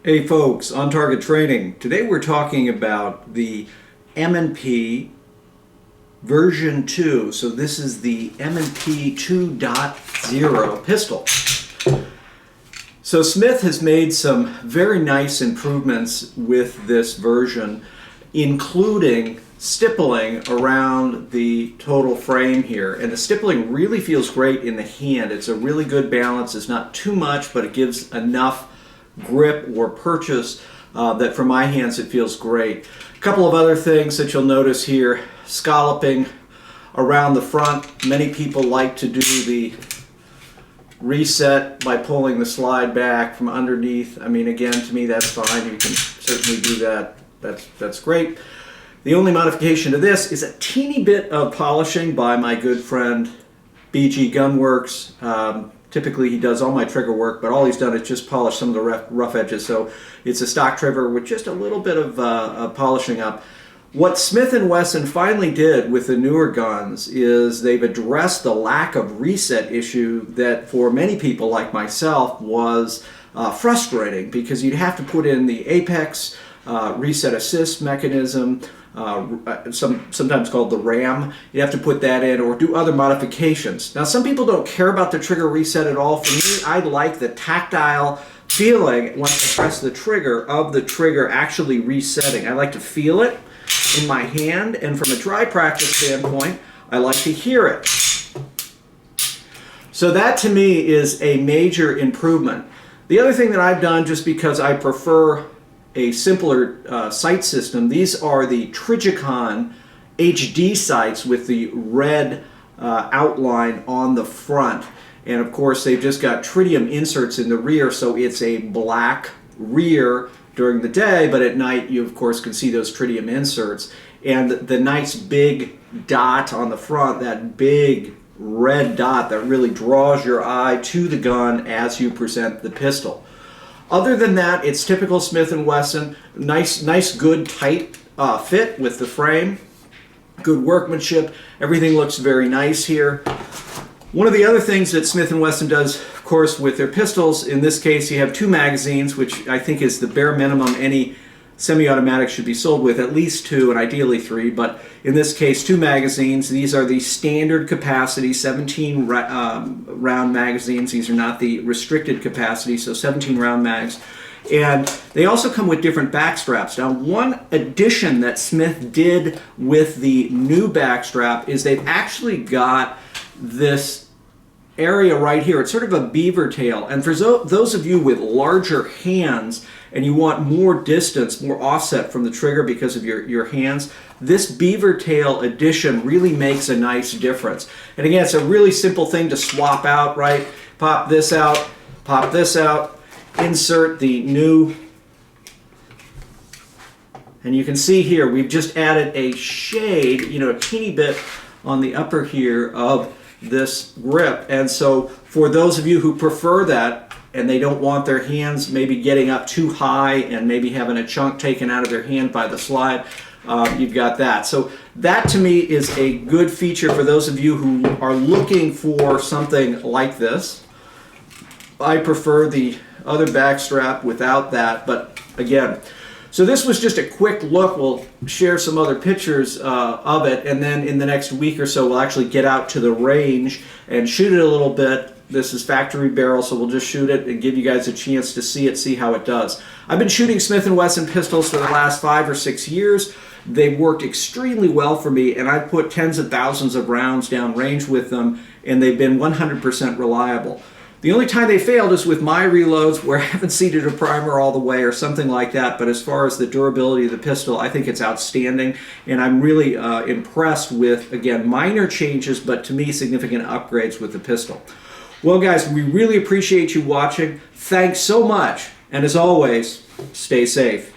Hey folks, On Target Training. Today we're talking about the M&P version 2. So this is the M&P 2.0 pistol. So Smith has made some very nice improvements with this version, including stippling around the total frame here. And the stippling really feels great in the hand. It's a really good balance. It's not too much, but it gives enough grip or purchase that for my hands it feels great. A couple of other things that you'll notice here: scalloping around the front. Many people like to do the reset by pulling the slide back from underneath. I mean, again, to me that's fine. You can certainly do that. That's great. The only modification to this is a teeny bit of polishing by my good friend BG Gunworks. Typically he does all my trigger work, but all he's done is just polish some of the rough edges. So it's a stock trigger with just a little bit of polishing up. What Smith & Wesson finally did with the newer guns is they've addressed the lack of reset issue that for many people like myself was frustrating, because you'd have to put in the apex reset assist mechanism, sometimes called the RAM. You have to put that in or do other modifications. Now, some people don't care about the trigger reset at all. For me, I like the tactile feeling once I press the trigger of the trigger actually resetting. I like to feel it in my hand, and from a dry practice standpoint, I like to hear it. So that to me is a major improvement. The other thing that I've done, just because I prefer a simpler sight system, these are the Trijicon Hd Sights with the red outline on the front. And of course they've just got tritium inserts in the rear, so it's a black rear during the day, but at night you of course can see those tritium inserts. And the nice big dot on the front, that big red dot that really draws your eye to the gun as you present the pistol. Other than that, it's typical Smith & Wesson. Nice, good, tight fit with the frame. Good workmanship. Everything looks very nice here. One of the other things that Smith & Wesson does, of course, with their pistols, in this case you have 2 magazines, which I think is the bare minimum any semi-automatic should be sold with, at least 2 and ideally 3, but in this case 2 magazines. These are the standard capacity 17 round magazines. These are not the restricted capacity, so 17 round mags. And they also come with different back straps. Now, one addition that Smith did with the new back strap is they've actually got this area right here. It's sort of a beaver tail, and for those of you with larger hands and you want more distance, more offset from the trigger because of your hands, this beaver tail addition really makes a nice difference. And again, it's a really simple thing to swap out, right? Pop this out, insert the new, and you can see here we've just added a shade, a teeny bit on the upper here of this grip. And so for those of you who prefer that and they don't want their hands maybe getting up too high and maybe having a chunk taken out of their hand by the slide, you've got that. So that to me is a good feature for those of you who are looking for something like this. I prefer the other back strap without that, but again, so this was just a quick look. We'll share some other pictures of it, and then in the next week or so we'll actually get out to the range and shoot it a little bit. This is factory barrel, so we'll just shoot it and give you guys a chance to see it, see how it does. I've been shooting Smith & Wesson pistols for the last 5 or 6 years. They've worked extremely well for me, and I've put tens of thousands of rounds down range with them, and they've been 100% reliable. The only time they failed is with my reloads, where I haven't seated a primer all the way or something like that, but as far as the durability of the pistol, I think it's outstanding, and I'm really impressed with, again, minor changes, but to me significant upgrades with the pistol. Well guys, we really appreciate you watching. Thanks so much, and as always, stay safe.